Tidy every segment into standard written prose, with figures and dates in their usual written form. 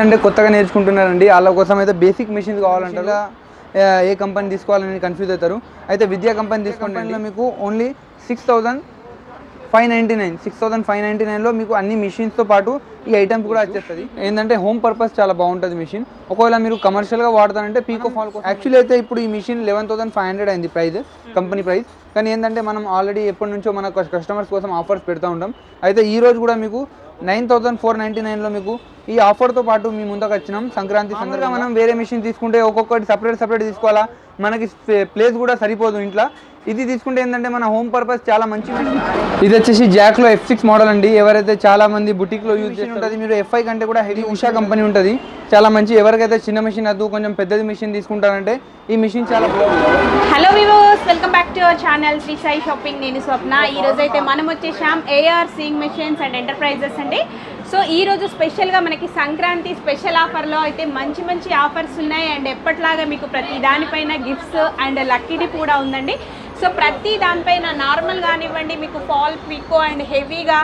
అంటే కొత్తగా నేర్చుకుంటున్నారండి వాళ్ళ కోసం అయితే బేసిక్ మెషిన్స్ కావాలంటే ఏ కంపెనీ తీసుకోవాలని కన్ఫ్యూజ్ అవుతారు. అయితే విద్యా కంపెనీ తీసుకోవడంలో మీకు ఓన్లీ 6,599లో మీకు అన్ని మిషన్స్తో పాటు ఈ ఐటమ్స్ కూడా వచ్చేస్తుంది. ఏంటంటే హోమ్ పర్పస్ చాలా బాగుంటుంది మిషన్. ఒకవేళ మీరు కమర్షియల్గా వాడతారంటే పీకో ఫాల్ యాక్చువల్లీ అయితే ఇప్పుడు ఈ మిషన్ 11,500 అయింది ప్రైస్, కంపెనీ ప్రైస్. కానీ ఏంటంటే మనం ఆల్రెడీ ఎప్పటి నుంచో మన కస్టమర్స్ కోసం ఆఫర్స్ పెడతా ఉంటాం. అయితే ఈ రోజు కూడా మీకు 9,499లో మీకు ఈ ఆఫర్తో పాటు మీ ముందుకు వచ్చినాం. సంక్రాంతి సందర్భంగా మనం వేరే మిషన్ తీసుకుంటే ఒక్కొక్కటి సపరేట్ తీసుకోవాలా, మనకి ప్లేస్ కూడా సరిపోదు ఇంట్లో. ఇది తీసుకుంటే ఏంటంటే మన హోమ్ పర్పస్ చాలా మంచి మిషన్. ఇది వచ్చేసి జాక్లో F6 మోడల్ అండి. ఎవరైతే చాలా మంది బుటిక్లో యూజ్ చేసి ఉంటుంది, మీరు FI కంటే కూడా హెవీ ఉషా కంపెనీ ఉంటుంది, చాలా మంచి. ఎవరికైతే చిన్న మిషన్ వద్దు కొంచెం పెద్దది మిషన్ తీసుకుంటారంటే ఈ మిషన్ చాలా బాగుంటుంది. Hello viewers, welcome back to our channel Shri Sai shopping. నేను స్వప్న. ఈ రోజు అయితే మనం వచ్చేసాం AR sewing machines and enterprises అండి. సో ఈ రోజు స్పెషల్గా మనకి సంక్రాంతి స్పెషల్ ఆఫర్లో అయితే మంచి ఆఫర్స్ ఉన్నాయి. అండ్ ఎప్పటిలాగా మీకు ప్రతి దానిపైన గిఫ్ట్స్ అండ్ లక్కీ డిప్ కూడా ఉందండి. సో ప్రతి దానిపైన నార్మల్ కానివ్వండి, మీకు ఫాల్ పీకో అండ్ హెవీగా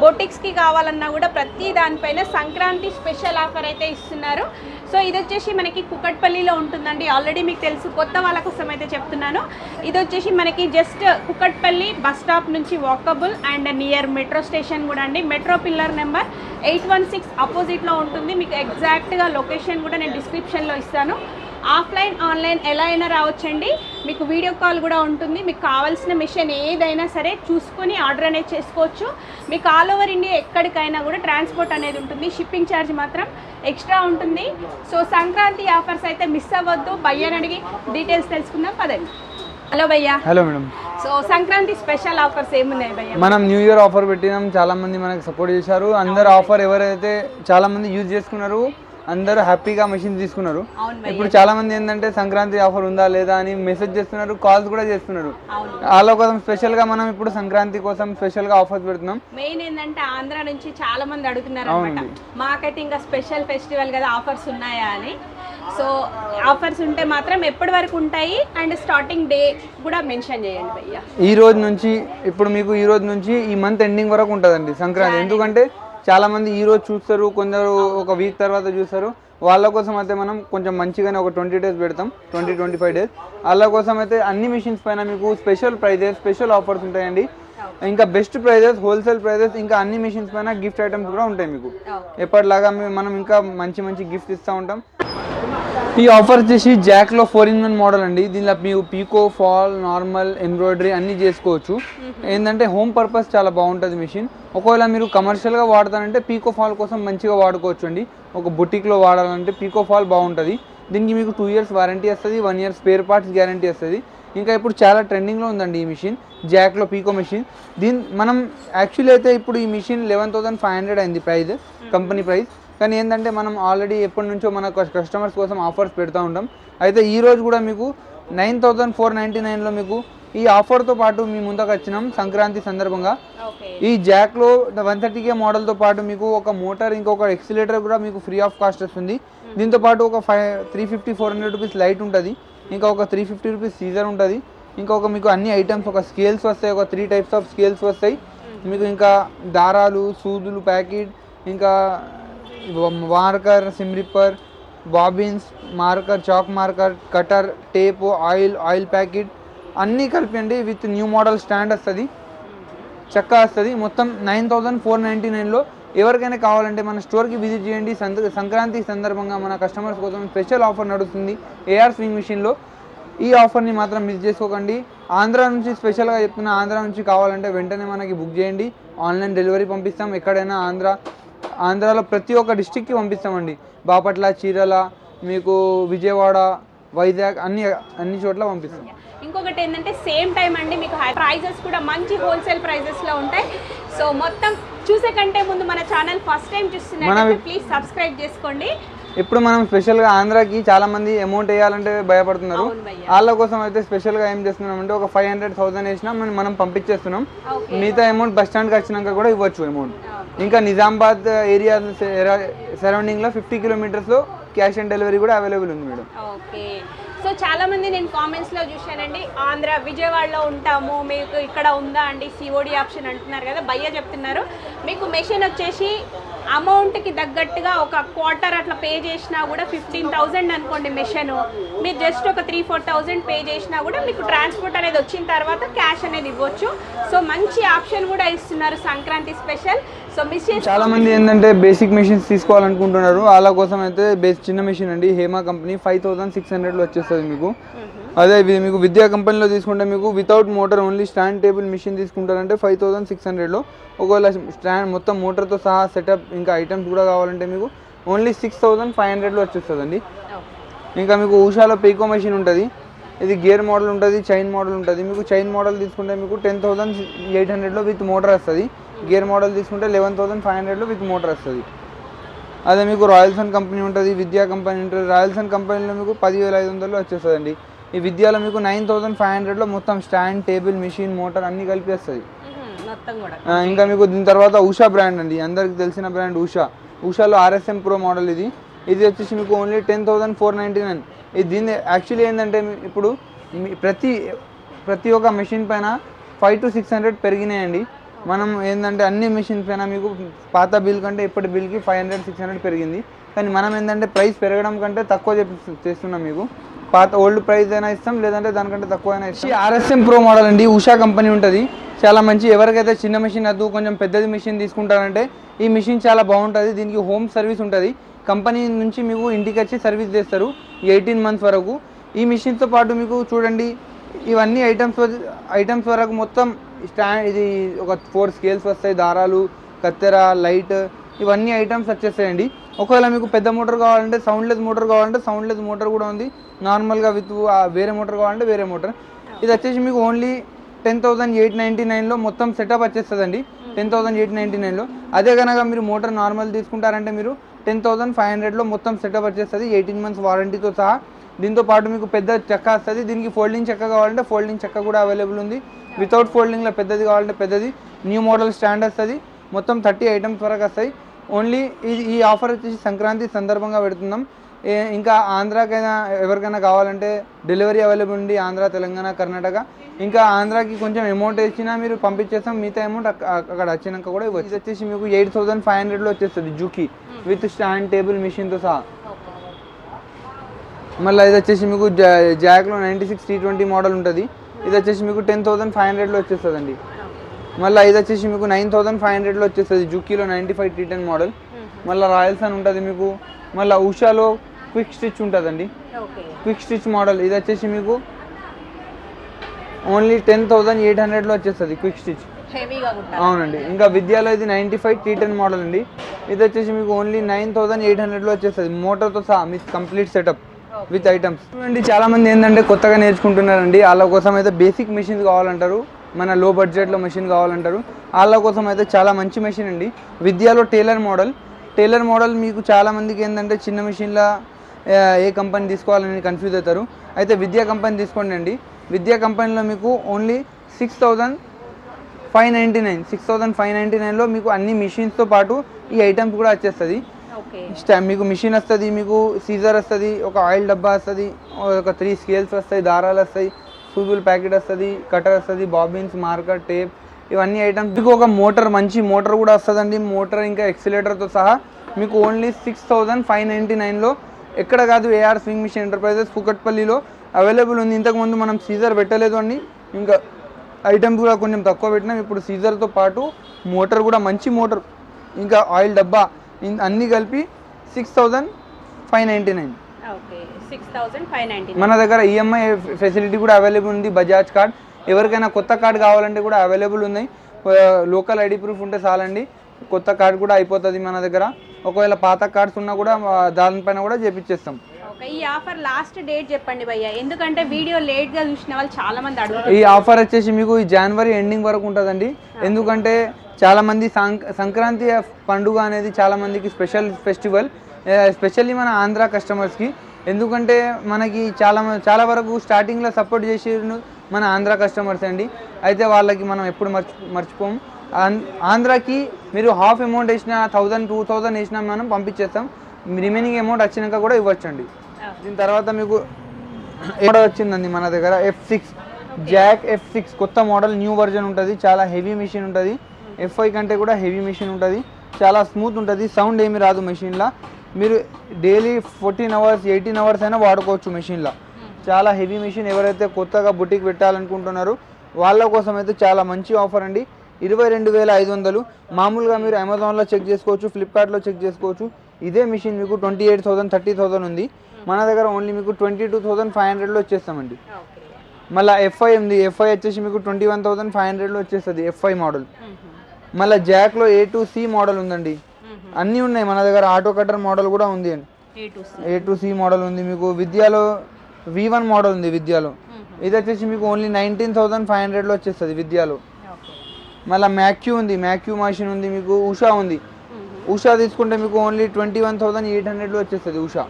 బొటిక్స్కి కావాలన్నా కూడా ప్రతి దానిపైన సంక్రాంతి స్పెషల్ ఆఫర్ అయితే ఇస్తున్నారు. సో ఇది వచ్చేసి మనకి కుకట్పల్లిలో ఉంటుందండి. ఆల్రెడీ మీకు తెలుసు, కొత్త వాళ్ళ కోసం అయితే చెప్తున్నాను. ఇది వచ్చేసి మనకి జస్ట్ కుకట్పల్లి బస్ స్టాప్ నుంచి walkable and near metro station కూడా అండి. మెట్రో పిల్లర్ నెంబర్ 816 అపోజిట్లో ఉంటుంది. మీకు ఎగ్జాక్ట్గా లొకేషన్ కూడా నేను డిస్క్రిప్షన్లో ఇస్తాను. ఆఫ్లైన్ ఆన్లైన్ ఎలా అయినా రావచ్చండి. మీకు వీడియో కాల్ కూడా ఉంటుంది. మీకు కావాల్సిన మిషన్ ఏదైనా సరే చూసుకొని ఆర్డర్ అనేది చేసుకోవచ్చు. మీకు ఆల్ ఓవర్ ఇండియా ఎక్కడికైనా కూడా ట్రాన్స్పోర్ట్ అనేది ఉంటుంది. షిప్పింగ్ ఛార్జ్ మాత్రం ఎక్స్ట్రా ఉంటుంది. సో సంక్రాంతి ఆఫర్స్ అయితే మిస్ అవ్వద్దు. భయ్యని అడిగి డీటెయిల్స్ తెలుసుకుందాం పదండి. హలో భయ్యా. Hello madam. So Sankranti special offers ఏమున్నాయి భయ్యా? మనం న్యూ ఇయర్ ఆఫర్ పెట్టినాం, చాలా మంది మనకి సపోర్ట్ చేశారు. అందరు ఆఫర్ ఎవరైతే చాలా మంది యూజ్ చేసుకున్నారు, అందరూ హ్యాపీగా మెషిన్ తీసుకున్నారు. ఇప్పుడు చాలా మంది ఏంటంటే సంక్రాంతి ఆఫర్ ఉందా లేదా అని మెసేజ్ చేస్తున్నారు, కాల్స్ కూడా చేస్తున్నారు. వాళ్ళ కోసం స్పెషల్ గా మనం ఇప్పుడు సంక్రాంతి కోసం స్పెషల్ గా ఆఫర్స్ పెడుతున్నాం. మెయిన్ ఏంటంటే ఆంధ్ర నుంచి చాలా మంది అడుగుతున్నారు అనమాట, మాకైతే ఇంకా స్పెషల్ ఫెస్టివల్ కదా ఆఫర్స్ ఉన్నాయా అని. సో ఆఫర్స్ ఉంటే మాత్రం ఎప్పటి వరకు ఉంటాయి అండ్ స్టార్టింగ్ డే కూడా మెన్షన్ చేయండి భయ్యా. ఈ రోజు నుంచి ఇప్పుడు మీకు ఈ రోజు నుంచి ఈ మంత్ ఎండింగ్ వరకు ఉంటుందండి సంక్రాంతి. ఎందుకంటే చాలా మంది ఈ రోజు చూస్తారు, కొందరు ఒక వీక్ తర్వాత చూస్తారు. వాళ్ళ కోసం అయితే మనం కొంచెం మంచిగానే ఒక 20 days పెడతాం, 20-25 days. వాళ్ళ కోసం అయితే అన్ని మిషన్స్ పైన మీకు స్పెషల్ ప్రైజెస్, స్పెషల్ ఆఫర్స్ ఉంటాయండి. ఇంకా బెస్ట్ ప్రైజెస్, హోల్సేల్ ప్రైజెస్, ఇంకా అన్ని మిషన్స్ పైన గిఫ్ట్ ఐటమ్స్ కూడా ఉంటాయి మీకు. ఎప్పటిలాగా మనం ఇంకా మంచి గిఫ్ట్స్ ఇస్తూ ఉంటాం. ఈ ఆఫర్ వచ్చేసి జాక్లో 4-in-1 మోడల్ అండి. దీనిలో మీకు పీకో, ఫాల్, నార్మల్, ఎంబ్రాయిడరీ అన్నీ చేసుకోవచ్చు. ఏంటంటే హోమ్ పర్పస్ చాలా బాగుంటుంది మిషన్. ఒకవేళ మీరు కమర్షియల్గా వాడతారంటే పీకో ఫాల్ కోసం మంచిగా వాడుకోవచ్చు అండి. ఒక బుటిక్లో వాడాలంటే పీకో ఫాల్ బాగుంటుంది. దీనికి మీకు 2 years వారంటీ వస్తుంది, 1 year స్పేర్ పార్ట్స్ గ్యారంటీ వస్తుంది. ఇంకా ఇప్పుడు చాలా ట్రెండింగ్లో ఉందండి ఈ మిషన్, జాక్లో పీకో మిషన్. మనం యాక్చువల్లీ అయితే ఇప్పుడు ఈ మిషన్ 11,500 అయింది ప్రైస్, కంపెనీ ప్రైస్. కానీ ఏంటంటే మనం ఆల్రెడీ ఎప్పటి నుంచో మన కస్టమర్స్ కోసం ఆఫర్స్ పెడతా ఉంటాం. అయితే ఈ రోజు కూడా మీకు 9,499లో మీకు ఈ ఆఫర్తో పాటు మీ ముందుకు వచ్చినాం సంక్రాంతి సందర్భంగా. ఈ జాక్లో 130K మోడల్తో పాటు మీకు ఒక మోటార్, ఇంకొక ఎక్సిలేటర్ కూడా మీకు ఫ్రీ ఆఫ్ కాస్ట్ వస్తుంది. దీంతో పాటు ఒక 350-400 రూపీస్ లైట్ ఉంటుంది, ఇంకా ఒక 350 రూపీస్ సీజర్ ఉంటుంది, ఇంకొక మీకు అన్ని ఐటమ్స్, ఒక స్కేల్స్ వస్తాయి, ఒక 3 types ఆఫ్ స్కేల్స్ వస్తాయి మీకు. ఇంకా దారాలు, సూదులు ప్యాకెట్, ఇంకా marker, SIM ripper, bobbins, marker, chalk marker, cutter, tape, oil packet అన్నీ కలిపండి. విత్ న్యూ మోడల్ స్టాండ్ వస్తుంది, చక్కా వస్తుంది. మొత్తం 9,499లో. ఎవరికైనా కావాలంటే మన స్టోర్కి విజిట్ చేయండి. సంక్రాంతి సందర్భంగా మన కస్టమర్స్ కోసం స్పెషల్ ఆఫర్ నడుస్తుంది AR స్వింగ్ మిషన్లో. ఈ ఆఫర్ని మాత్రం మిస్ చేసుకోకండి. ఆంధ్ర నుంచి స్పెషల్గా చెప్తున్నా, ఆంధ్ర నుంచి కావాలంటే వెంటనే మనకి బుక్ చేయండి. ఆన్లైన్ డెలివరీ పంపిస్తాం. ఎక్కడైనా ఆంధ్రాలో ప్రతి ఒక్క డిస్టిక్కి పంపిస్తామండి. బాపట్ల, చీరాల, మీకు విజయవాడ, వైజాగ్ అన్ని చోట్ల పంపిస్తాం. ఇంకొకటి ఏంటంటే సేమ్ టైం అండి మీకు ప్రైజెస్ కూడా మంచి హోల్సేల్ ప్రైజెస్లో ఉంటాయి. సో మొత్తం చూసే కంటే ముందు మన ఛానల్ ఫస్ట్ టైం చూస్తున్నట్లయితే ప్లీజ్ సబ్స్క్రైబ్ చేసుకోండి. ఇప్పుడు మనం స్పెషల్గా ఆంధ్రాకి చాలా మంది అమౌంట్ వేయాలంటే భయపడుతున్నారు. వాళ్ళ కోసం అయితే స్పెషల్గా ఏం చేస్తున్నాం అంటే ఒక 500,000 వేసినా మనం పంపించేస్తున్నాం. మిగతా అమౌంట్ బస్ స్టాండ్కి వచ్చినాక కూడా ఇవ్వచ్చు అమౌంట్. ఇంకా నిజామాబాద్ ఏరియా సరౌండింగ్లో 50 kilometers క్యాష్ ఆన్ డెలివరీ కూడా అవైలబుల్ ఉంది మేడం. ఓకే. సో చాలా మంది నేను కామెంట్స్లో చూశానండి, ఆంధ్ర విజయవాడలో ఉంటాము, మీకు ఇక్కడ ఉందా అండి COD ఆప్షన్ అంటున్నారు కదా. భయ్య చెప్తున్నారు మీకు మెషిన్ వచ్చేసి అమౌంట్కి తగ్గట్టుగా ఒక క్వార్టర్ అట్లా పే చేసినా కూడా 15,000 అనుకోండి మిషన్, మీరు జస్ట్ ఒక 3-4,000 పే చేసినా కూడా మీకు ట్రాన్స్పోర్ట్ అనేది వచ్చిన తర్వాత క్యాష్ అనేది ఇవ్వచ్చు. సో మంచి ఆప్షన్ కూడా ఇస్తున్నారు సంక్రాంతి స్పెషల్. సో మిస్ చాలా మంది ఏంటంటే బేసిక్ మెషిన్స్ తీసుకోవాలనుకుంటున్నారు, వాళ్ళ కోసం అయితే చిన్న మెషిన్ అండి, హేమా కంపెనీ 5,600లో వచ్చేస్తుంది మీకు. అదే మీకు విద్యా కంపెనీలో తీసుకుంటే మీకు without motor only stand table machine తీసుకుంటారంటే 5,600లో. ఒకవేళ స్టాండ్ మొత్తం మోటార్తో సహా సెటప్ ఇంకా ఐటమ్స్ కూడా కావాలంటే మీకు ఓన్లీ 6,500లో వచ్చేస్తుందండి. ఇంకా మీకు ఉషాలో పీకో మెషిన్ ఉంటుంది, ఇది గేర్ మోడల్ ఉంటుంది, చైన్ మోడల్ ఉంటుంది. మీకు చైన్ మోడల్ తీసుకుంటే మీకు 10,800లో విత్ మోటార్ వస్తుంది. గేర్ మోడల్ తీసుకుంటే 11,500లో విత్ మోటార్ వస్తుంది. అదే మీకు రాయల్సన్ కంపెనీ ఉంటుంది, విద్యా కంపెనీ ఉంటుంది. రాయల్సన్ కంపెనీలో మీకు 10,500లో వచ్చేస్తుందండి. ఈ విద్యాలో మీకు 9,500లో మొత్తం స్టాండ్ టేబుల్ మిషన్ మోటార్ అన్నీ కలిపి వస్తుంది. ఇంకా మీకు దీని తర్వాత ఉషా బ్రాండ్ అండి, అందరికి తెలిసిన బ్రాండ్ ఉషాలో RSM Pro మోడల్ ఇది వచ్చేసి మీకు ఓన్లీ 10,499. ఇది దీన్ని యాక్చువల్లీ ఏంటంటే ఇప్పుడు ప్రతి ఒక్క మెషిన్ పైన 500 to 600 పెరిగినాయండి. మనం ఏంటంటే అన్ని మెషిన్స్ పైన మీకు పాత బిల్ కంటే ఇప్పటి బిల్కి 500-600 పెరిగింది. కానీ మనం ఏంటంటే ప్రైస్ పెరగడం కంటే తక్కువ చేస్తున్నాం. మీకు పాత ఓల్డ్ ప్రైస్ అయినా ఇస్తాం, లేదంటే దానికంటే తక్కువ అయినా ఇస్తాం. RSM Pro మోడల్ అండి, ఉషా కంపెనీ ఉంటుంది, చాలా మంచి. ఎవరికైతే చిన్న మెషిన్ వద్దు కొంచెం పెద్దది మెషిన్ తీసుకుంటారంటే ఈ మెషిన్ చాలా బాగుంటుంది. దీనికి హోమ్ సర్వీస్ ఉంటుంది, కంపెనీ నుంచి మీకు ఇంటికి వచ్చి సర్వీస్ చేస్తారు 18 months వరకు. ఈ మిషన్తో పాటు మీకు చూడండి ఇవన్నీ ఐటమ్స్ వరకు మొత్తం ఇది ఒక 4 స్కేల్స్ వస్తాయి, దారాలు, కత్తెర, లైట్, ఇవన్నీ ఐటమ్స్ వచ్చేస్తాయండి. ఒకవేళ మీకు పెద్ద మోటార్ కావాలంటే సౌండ్లెస్ మోటార్ కూడా ఉంది, నార్మల్గా విత్ వేరే మోటార్ కావాలంటే వేరే మోటార్. ఇది వచ్చేసి మీకు ఓన్లీ 10,899లో మొత్తం సెటప్ వచ్చేస్తుందండి. 10,899లో. అదే కనుక మీరు మోటార్ నార్మల్ తీసుకుంటారంటే మీరు 10,500లో మొత్తం సెటప్ వచ్చేస్తుంది, 18 months వారంటీతో సహా. దీంతో పాటు మీకు పెద్ద చెక్క వస్తుంది. దీనికి ఫోల్డింగ్ చెక్క కావాలంటే ఫోల్డింగ్ చెక్క కూడా అవైలబుల్ ఉంది. వితౌట్ ఫోల్డింగ్లో పెద్దది కావాలంటే పెద్దది. న్యూ మోడల్ స్టాండ్ వస్తుంది, మొత్తం 30 items వరకు వస్తాయి. ఓన్లీ ఈ ఆఫర్ వచ్చేసి సంక్రాంతి సందర్భంగా పెడుతున్నాం. ఇంకా ఆంధ్రాకైనా ఎవరికైనా కావాలంటే డెలివరీ అవైలబుల్ ఉంది, ఆంధ్ర, తెలంగాణ, కర్ణాటక. ఇంకా ఆంధ్రాకి కొంచెం అమౌంట్ ఇచ్చినా మీరు పంపించేస్తాం, మిగతా అమౌంట్ అక్కడ వచ్చినాక కూడా ఇవ్వచ్చు. ఇది వచ్చేసి మీకు 8,500లో వచ్చేస్తుంది జూకి విత్ స్టాండ్ టేబుల్ మిషన్తో సహా. మళ్ళీ ఇది వచ్చేసి మీకు జాక్లో 96 T20 మోడల్ ఉంటుంది, ఇది వచ్చేసి మీకు 10,500లో వచ్చేస్తుందండి. మళ్ళీ ఇది వచ్చేసి మీకు 9,500లో వచ్చేస్తుంది జూకీలో 95 T10 మోడల్. మళ్ళీ రాయల్సన్ ఉంటుంది మీకు. మళ్ళీ ఉషాలో క్విక్ స్టిచ్ ఉంటుందండి, క్విక్ స్టిచ్ మోడల్. ఇది వచ్చేసి మీకు ఓన్లీ 10,800లో వచ్చేస్తుంది క్విక్ స్టిచ్, అవునండి. ఇంకా విద్యాలో ఇది 95 T10 మోడల్ అండి, ఇది వచ్చేసి మీకు ఓన్లీ 9,800లో వచ్చేస్తుంది మోటార్తో సహా మీ కంప్లీట్ సెటప్ విత్ ఐటమ్స్. చూడండి చాలా మంది ఏంటంటే కొత్తగా నేర్చుకుంటున్నారండి, వాళ్ళ కోసం అయితే బేసిక్ మెషిన్స్ కావాలంటారు, మన లో బడ్జెట్లో మెషిన్ కావాలంటారు. వాళ్ళ కోసం అయితే చాలా మంచి మెషిన్ అండి విద్యాలో టైలర్ మోడల్. మీకు చాలామందికి ఏంటంటే చిన్న మెషిన్లో ఏ కంపెనీ తీసుకోవాలని కన్ఫ్యూజ్ అవుతారు. అయితే విద్యా కంపెనీ తీసుకోండి అండి. విద్యా కంపెనీలో మీకు ఓన్లీ 6,599లో మీకు అన్ని మిషన్స్తో పాటు ఈ ఐటమ్స్ కూడా వచ్చేస్తుంది. మీకు మిషన్ వస్తుంది, మీకు సీజర్ వస్తుంది, ఒక ఆయిల్ డబ్బా వస్తుంది, ఒక 3 స్కేల్స్ వస్తాయి, దారాలు వస్తాయి, సూదుల ప్యాకెట్ వస్తుంది, కటర్ వస్తుంది, బాబిన్స్, మార్కర్, టేప్, ఇవన్నీ ఐటమ్స్. మీకు ఒక మంచి మోటార్ కూడా వస్తుందండి, మోటార్ ఇంకా ఎక్సిలేటర్తో సహా. మీకు ఓన్లీ 6,599లో ఎక్కడ కాదు, AR స్వింగ్ మిషన్ ఎంటర్ప్రైజెస్ కూకట్పల్లిలో అవైలబుల్ ఉంది. ఇంతకుముందు మనం సీజర్ పెట్టలేదు అండి, ఇంకా ఐటమ్స్ కూడా కొంచెం తక్కువ పెట్టినాం. ఇప్పుడు సీజర్తో పాటు మోటార్ కూడా మంచి మోటార్, ఇంకా ఆయిల్ డబ్బా అన్నీ కలిపి 6,599. మన దగ్గర EMI ఫెసిలిటీ కూడా అవైలబుల్ ఉంది, బజాజ్ కార్డ్. ఎవరికైనా కొత్త కార్డు కావాలంటే కూడా అవైలబుల్ ఉన్నాయి. లోకల్ ID ప్రూఫ్ ఉంటే చాలండి, కొత్త కార్డు కూడా అయిపోతుంది మన దగ్గర. ఒకవేళ పాత కార్డ్స్ ఉన్నా కూడా దానిపైన కూడా చేపించేస్తాం. ఈ ఆఫర్ లాస్ట్ డేట్ చెప్పండి భయ్య, ఎందుకంటే వీడియో లేట్గా చూసిన వాళ్ళు చాలా మంది అడుగుతారు. ఈ ఆఫర్ వచ్చేసి మీకు ఈ జనవరి ఎండింగ్ వరకు ఉంటుందండి. ఎందుకంటే చాలామంది సంక్రాంతి పండుగ అనేది చాలామందికి స్పెషల్ ఫెస్టివల్, ఎస్పెషల్లీ మన ఆంధ్ర కస్టమర్స్కి. ఎందుకంటే మనకి చాలా వరకు స్టార్టింగ్లో సపోర్ట్ చేసి మన ఆంధ్ర కస్టమర్స్ అండి. అయితే వాళ్ళకి మనం ఎప్పుడు మర్చిపోము. ఆంధ్రాకి మీరు హాఫ్ అమౌంట్ వేసినా 1,000-2,000 వేసినా మనం పంపించేస్తాం, రిమైనింగ్ అమౌంట్ వచ్చినాక కూడా ఇవ్వచ్చండి. దీని తర్వాత మీకు మోడల్ వచ్చిందండి మన దగ్గర F6 జాక్ F6 కొత్త మోడల్, న్యూ వర్జన్ ఉంటుంది, చాలా హెవీ మిషన్ ఉంటుంది. F5 కంటే కూడా హెవీ మిషన్ ఉంటుంది. చాలా స్మూత్ ఉంటుంది, సౌండ్ ఏమి రాదు మెషిన్లో. మీరు డైలీ 14 అవర్స్ 18 అవర్స్ అయినా వాడుకోవచ్చు మెషిన్లో. చాలా హెవీ మెషిన్. ఎవరైతే కొత్తగా బుటిక్ పెట్టాలనుకుంటున్నారో వాళ్ళ కోసం అయితే చాలా మంచి ఆఫర్ అండి. 22,500. మామూలుగా మీరు అమెజాన్లో చెక్ చేసుకోవచ్చు, ఫ్లిప్కార్ట్లో చెక్ చేసుకోవచ్చు. ఇదే మిషన్ మీకు 28,000 30,000 ఉంది. మన దగ్గర ఓన్లీ మీకు 22,500లో వచ్చేస్తామండి. మళ్ళీ ఎఫ్ఐ ఉంది. ఎఫ్ఐ వచ్చేసి మీకు 21,500లో వచ్చేస్తుంది ఎఫ్ఐ మోడల్. మళ్ళీ జాక్లో A to C మోడల్ ఉందండి. అన్నీ ఉన్నాయి మన దగ్గర. ఆటో కటర్ మోడల్ కూడా ఉంది అండి. A to C మోడల్ ఉంది మీకు. విద్యాలో V1 మోడల్ ఉంది విద్యాలో. ఇది వచ్చేసి మీకు ఓన్లీ 19,500లో వచ్చేస్తుంది విద్యాలో. మళ్ళీ మ్యాక్యూ ఉంది. మ్యాక్యూ మషిన్ ఉంది మీకు. ఉషా ఉంది. ఉషా తీసుకుంటే మీకు ఓన్లీ 21,800లో వచ్చేస్తుంది ఉషా.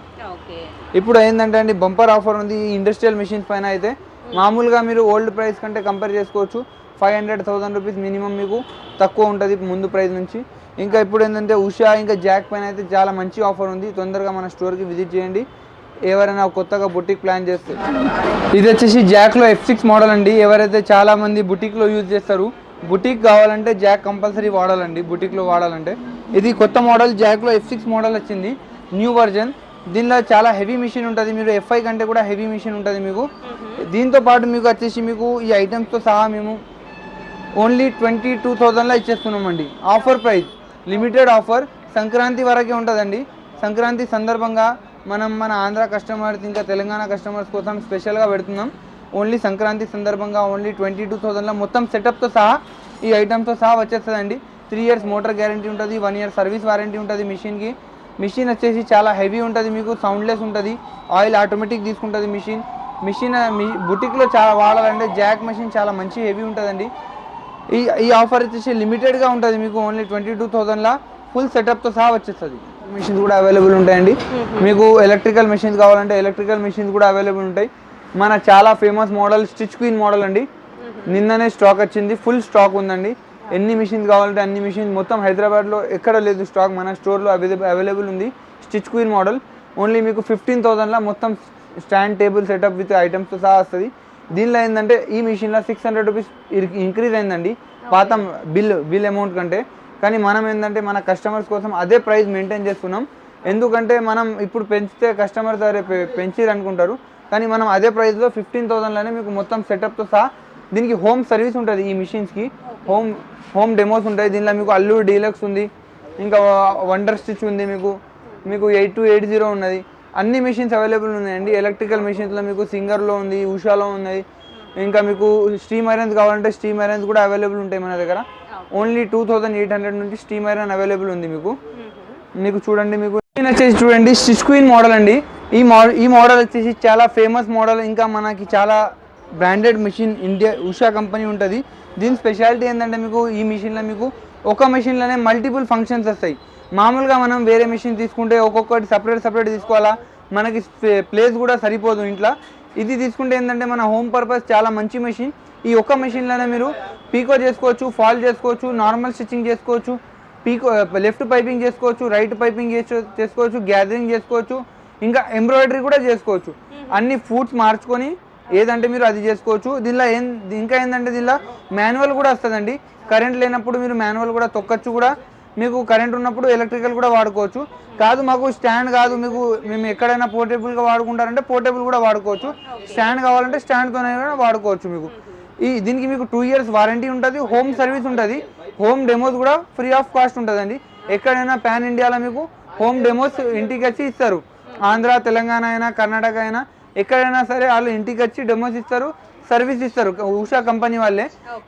ఇప్పుడు ఏంటంటే అండి బంపర్ ఆఫర్ ఉంది ఈ ఇండస్ట్రియల్ మిషన్స్ పైన. అయితే మామూలుగా మీరు ఓల్డ్ ప్రైస్ కంటే కంపేర్ చేసుకోవచ్చు. 500,000 రూపీస్ మినిమం మీకు తక్కువ ఉంటుంది ముందు ప్రైస్ నుంచి. ఇంకా ఇప్పుడు ఏంటంటే ఉషా ఇంకా జాక్ పైన అయితే చాలా మంచి ఆఫర్ ఉంది. తొందరగా మన స్టోర్కి విజిట్ చేయండి ఎవరైనా కొత్తగా బుటిక్ ప్లాన్ చేస్తే. ఇది వచ్చేసి జాక్లో F6 మోడల్ అండి. ఎవరైతే చాలామంది బుటిక్లో యూజ్ చేస్తారు, బుటిక్ కావాలంటే జాక్ కంపల్సరీ వాడాలండి బుటిక్లో వాడాలంటే. ఇది కొత్త మోడల్ జాక్లో F6 మోడల్ వచ్చింది, న్యూ వర్జన్. దీనిలో చాలా హెవీ మిషన్ ఉంటుంది. మీరు ఎఫ్ఐ కంటే కూడా హెవీ మిషన్ ఉంటుంది మీకు. దీంతో పాటు మీకు వచ్చేసి మీకు ఈ ఐటమ్స్తో సహా మేము ఓన్లీ 22,000లో ఇచ్చేస్తున్నామండి. Offer price, limited offer. Sankranti వరకే ఉంటుందండి. సంక్రాంతి సందర్భంగా మన ఆంధ్ర కస్టమర్స్ ఇంకా తెలంగాణ కస్టమర్స్ కోసం స్పెషల్గా పెడుతున్నాం. ఓన్లీ సంక్రాంతి సందర్భంగా ఓన్లీ 22,000లో మొత్తం సెటప్తో సహా ఈ ఐటమ్స్తో సహా వచ్చేస్తుందండి. 3 years మోటార్ గ్యారంటీ ఉంటుంది, 1 year సర్వీస్ వారంటీ ఉంటుంది మిషన్కి. మిషన్ వచ్చేసి చాలా హెవీ ఉంటుంది మీకు, సౌండ్లెస్ ఉంటుంది, ఆయిల్ ఆటోమేటిక్ తీసుకుంటుంది మిషన్. బుటిక్లో చాలా వాడాలంటే జాక్ మిషన్ చాలా మంచి హెవీ ఉంటుందండి. ఈ ఆఫర్ వచ్చేసి లిమిటెడ్గా ఉంటుంది మీకు. ఓన్లీ 22,000లా ఫుల్ సెటప్తో సహా వచ్చేస్తుంది. మిషన్స్ కూడా అవైలబుల్ ఉంటాయండి. మీకు ఎలక్ట్రికల్ మిషన్స్ కావాలంటే ఎలక్ట్రికల్ మిషన్స్ కూడా అవైలబుల్ ఉంటాయి. మన చాలా famous model stitch queen model అండి. నిన్ననే స్టాక్ వచ్చింది, ఫుల్ స్టాక్ ఉందండి. ఎన్ని మిషన్స్ కావాలంటే అన్ని మిషన్స్ మొత్తం హైదరాబాద్లో ఎక్కడ లేదు స్టాక్, మన స్టోర్లో అవైలబుల్ ఉంది. స్టిచ్ క్వీన్ మోడల్ ఓన్లీ మీకు 15,000లా మొత్తం స్టాండ్ టేబుల్ సెటప్ విత్ ఐటమ్స్తో సహా వస్తుంది. దీనిలో ఏంటంటే ఈ మిషన్లో 600 రూపీస్ ఇంక్రీజ్ అయిందండి పాత బిల్ అమౌంట్ కంటే. కానీ మనం ఏంటంటే మన కస్టమర్స్ కోసం అదే ప్రైస్ మెయింటైన్ చేస్తున్నాం. ఎందుకంటే మనం ఇప్పుడు పెంచితే కస్టమర్ దగ్గర పెంచిరు అనుకుంటారు, కానీ మనం అదే ప్రైస్లో 15,000లోనే మీకు మొత్తం సెటప్తో సహా. దీనికి హోమ్ సర్వీస్ ఉంటుంది ఈ మిషన్స్కి. హోమ్ డెమోస్ ఉంటాయి. దీనిలో మీకు అల్లూరు డీలక్స్ ఉంది, ఇంకా వండర్ స్టిచ్ ఉంది, మీకు 8280 ఉన్నది. అన్ని మిషన్స్ అవైలబుల్ ఉన్నాయండి. ఎలక్ట్రికల్ మిషన్స్లో మీకు సింగర్లో ఉంది, ఉషాలో ఉన్నాయి. ఇంకా మీకు స్టీమ్ ఐరన్స్ కావాలంటే స్టీమ్ ఐరన్స్ కూడా అవైలబుల్ ఉంటాయి మన దగ్గర. ఓన్లీ 2,800 నుంచి స్టీమ్ ఐరన్ అవైలబుల్ ఉంది మీకు చూడండి. మీకు వచ్చేసి చూడండి స్టిచ్ క్వీన్ మోడల్ అండి. ఈ మోడల్ వచ్చేసి చాలా ఫేమస్ మోడల్. ఇంకా మనకి చాలా branded machine India Usha company ఉంటుంది. దీని స్పెషాలిటీ ఏంటంటే మీకు ఈ మిషన్లో మీకు ఒక మిషన్లోనే మల్టిపుల్ ఫంక్షన్స్ వస్తాయి. మామూలుగా మనం వేరే మిషన్ తీసుకుంటే ఒక్కొక్కటి సపరేట్ తీసుకోవాలా, మనకి ప్లేస్ కూడా సరిపోదు ఇంట్లో. ఇది తీసుకుంటే ఏంటంటే మన హోమ్ పర్పస్ చాలా మంచి మిషన్. ఈ ఒక్క మిషన్లోనే మీరు పీకో చేసుకోవచ్చు, ఫాల్ చేసుకోవచ్చు, నార్మల్ స్టిచ్చింగ్ చేసుకోవచ్చు, లెఫ్ట్ పైపింగ్ చేసుకోవచ్చు, రైట్ పైపింగ్ చేసుకోవచ్చు, గ్యాదరింగ్ చేసుకోవచ్చు, ఇంకా ఎంబ్రాయిడరీ కూడా చేసుకోవచ్చు. అన్ని ఫుడ్స్ మార్చుకొని ఏదంటే మీరు అది చేసుకోవచ్చు. దీనిలో ఇంకా ఏంటంటే దీనిలో మాన్యువల్ కూడా వస్తుందండి. కరెంట్ లేనప్పుడు మీరు మాన్యువల్ కూడా తొక్కచ్చు కూడా. మీకు కరెంట్ ఉన్నప్పుడు ఎలక్ట్రికల్ కూడా వాడుకోవచ్చు. కాదు మాకు స్టాండ్ కాదు, మేము ఎక్కడైనా పోర్టబుల్గా వాడుకుంటారంటే పోర్టబుల్ కూడా వాడుకోవచ్చు. స్టాండ్ కావాలంటే స్టాండ్తోనే వాడుకోవచ్చు. దీనికి మీకు 2 years వారంటీ ఉంటుంది, హోమ్ సర్వీస్ ఉంటుంది, హోమ్ డెమోస్ కూడా ఫ్రీ ఆఫ్ కాస్ట్ ఉంటుందండి. ఎక్కడైనా పాన్ ఇండియాలో మీకు హోమ్ డెమోస్ ఇంటికి వచ్చి ఇస్తారు. ఆంధ్ర, తెలంగాణ అయినా, కర్ణాటక అయినా ఎక్కడైనా సరే వాళ్ళు ఇంటికి వచ్చి డెమోస్ ఇస్తారు, సర్వీస్ ఇస్తారు ఉషా కంపెనీ వాళ్ళే.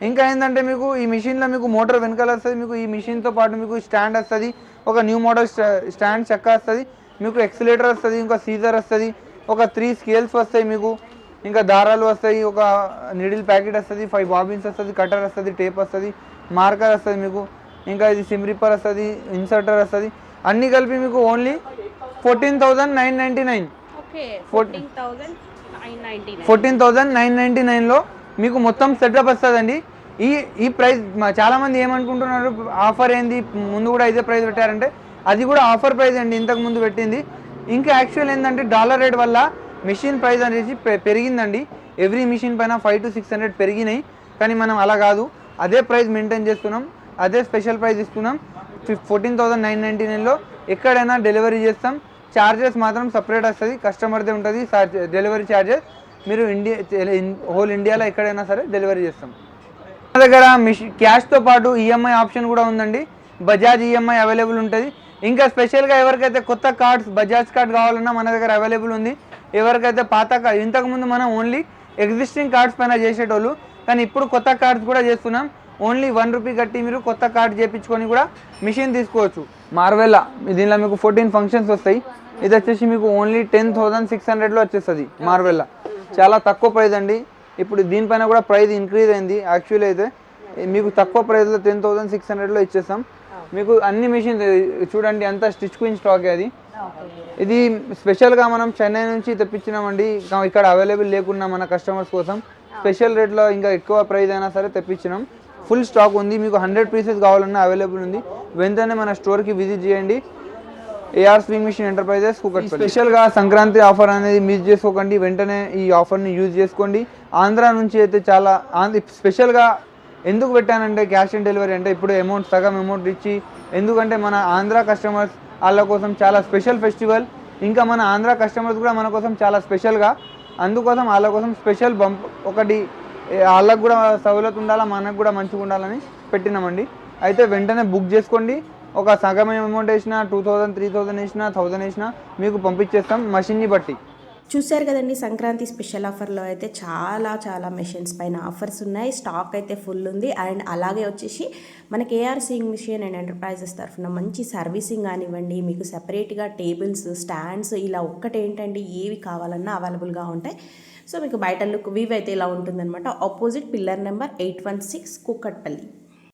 ఇంకా ఏంటంటే మీకు ఈ మిషన్లో మీకు మోటార్ వెనకాల వస్తుంది. మీకు ఈ మిషన్తో పాటు మీకు స్టాండ్ వస్తుంది, ఒక న్యూ మోడల్ స్టాండ్ చెక్క వస్తుంది, మీకు ఎక్సిలేటర్ వస్తుంది, ఇంకా సీజర్ వస్తుంది, ఒక 3 స్కేల్స్ వస్తాయి మీకు, ఇంకా దారాలు వస్తాయి, ఒక నీడిల్ ప్యాకెట్ వస్తుంది, 5 బాబిన్స్ వస్తుంది, కటర్ వస్తుంది, టేప్ వస్తుంది, మార్కర్ వస్తుంది మీకు, ఇంకా ఇది సిమ్ రిప్పర్ వస్తుంది, ఇన్సర్టర్ వస్తుంది. అన్నీ కలిపి మీకు ఓన్లీ 14,999. 14,999లో మీకు మొత్తం సెటప్ వస్తుందండి. ఈ ప్రైస్ చాలామంది ఏమనుకుంటున్నారు, ఆఫర్ ఏంది ముందు కూడా ఇదే ప్రైస్ పెట్టారంటే అది కూడా ఆఫర్ ప్రైస్ అండి, ఇంతకు ముందు పెట్టింది. ఇంకా యాక్చువల్ ఏంటంటే డాలర్ రేట్ వల్ల మిషన్ ప్రైస్ అనేది పెరిగిందండి. ఎవ్రీ మిషన్ పైన 500 to 600 పెరిగినాయి. కానీ మనం అలా కాదు, అదే ప్రైస్ మెయింటైన్ చేస్తున్నాం, అదే స్పెషల్ ప్రైస్ ఇస్తున్నాం. 14,999లో ఎక్కడైనా డెలివరీ చేస్తాం. చార్జెస్ మాత్రం సపరేట్ వస్తుంది, కస్టమర్దే ఉంటుంది డెలివరీ ఛార్జెస్. మీరు హోల్ ఇండియాలో ఎక్కడైనా సరే డెలివరీ చేస్తాం. మన దగ్గర క్యాష్తో పాటు ఈఎంఐ ఆప్షన్ కూడా ఉందండి. బజాజ్ ఈఎంఐ అవైలబుల్ ఉంటుంది. ఇంకా స్పెషల్గా ఎవరికైతే కొత్త కార్డ్స్ బజాజ్ కార్డ్ కావాలన్నా మన దగ్గర అవైలబుల్ ఉంది. ఎవరికైతే పాత కార్డ్, ఇంతకుముందు మనం ఓన్లీ ఎగ్జిస్టింగ్ కార్డ్స్ పైన చేసేటోళ్ళు, కానీ ఇప్పుడు కొత్త కార్డ్స్ కూడా చేస్తున్నాం. ఓన్లీ 1 రూపీ కట్టి మీరు కొత్త కార్డ్ చేయించుకొని కూడా మిషన్ తీసుకోవచ్చు. మార్వెల్లా దీనిలో మీకు 14 ఫంక్షన్స్ వస్తాయి. ఇది వచ్చేసి మీకు ఓన్లీ 10,600లో వచ్చేస్తుంది. మార్వెల్లా చాలా తక్కువ ప్రైస్ అండి. ఇప్పుడు దీనిపైన కూడా ప్రైస్ ఇంక్రీజ్ అయింది. యాక్చువల్లీ అయితే మీకు తక్కువ ప్రైస్లో 10,600లో ఇచ్చేస్తాం. మీకు అన్ని మిషన్ చూడండి, అంతా స్టిచ్ క్వీన్ స్టాక్. అది ఇది స్పెషల్గా మనం చెన్నై నుంచి తెప్పించినామండి. ఇక్కడ అవైలబుల్ లేకున్నా మన కస్టమర్స్ కోసం స్పెషల్ రేట్లో ఇంకా ఎక్కువ ప్రైస్ అయినా సరే తెప్పించినాం. ఫుల్ స్టాక్ ఉంది. మీకు 100 పీసెస్ కావాలన్నా అవైలబుల్ ఉంది. వెంటనే మన స్టోర్కి విజిట్ చేయండి. ఏఆర్ స్వింగ్ మిషన్ ఎంటర్ప్రైజెస్ కూకట్పల్లి. స్పెషల్గా సంక్రాంతి ఆఫర్ అనేది మిస్ చేసుకోకండి. వెంటనే ఈ ఆఫర్ని యూజ్ చేసుకోండి. ఆంధ్ర నుంచి అయితే చాలా స్పెషల్గా ఎందుకు పెట్టానంటే క్యాష్ ఆన్ డెలివరీ అంటే ఇప్పుడు సగం అమౌంట్ ఇచ్చి, ఎందుకంటే మన ఆంధ్ర కస్టమర్స్ వాళ్ళ కోసం చాలా స్పెషల్ ఫెస్టివల్. ఇంకా మన ఆంధ్ర కస్టమర్స్ కూడా మన కోసం చాలా స్పెషల్గా, అందుకోసం వాళ్ళ కోసం స్పెషల్ బంప్ ఒకటి, వాళ్ళకు కూడా సౌలత్ ఉండాలా, మనకు కూడా మంచిగా ఉండాలని పెట్టినామండి. అయితే వెంటనే బుక్ చేసుకోండి. ఒక సగం అమౌంట్ వేసినా 2,000, 3,000 వేసినా 1,000 వేసినా మీకు పంపించేస్తాం మెషిన్ని బట్టి. చూశారు కదండి, సంక్రాంతి స్పెషల్ ఆఫర్లో అయితే చాలా మెషిన్స్ పైన ఆఫర్స్ ఉన్నాయి. స్టాక్ అయితే ఫుల్ ఉంది. అండ్ అలాగే వచ్చేసి మనకి ఏఆర్ సింగ్ మిషన్ అండ్ ఎంటర్ప్రైజెస్ తరఫున మంచి సర్వీసింగ్ కానివ్వండి, మీకు సెపరేట్గా టేబుల్స్, స్టాండ్స్, ఇలా ఒక్కటేంటండి ఏవి కావాలన్నా అవైలబుల్గా ఉంటాయి. సో మీకు బయట లుక్ వ్యూ అయితే ఇలా ఉంటుందన్నమాట. Opposite pillar number 816 Kukatpally.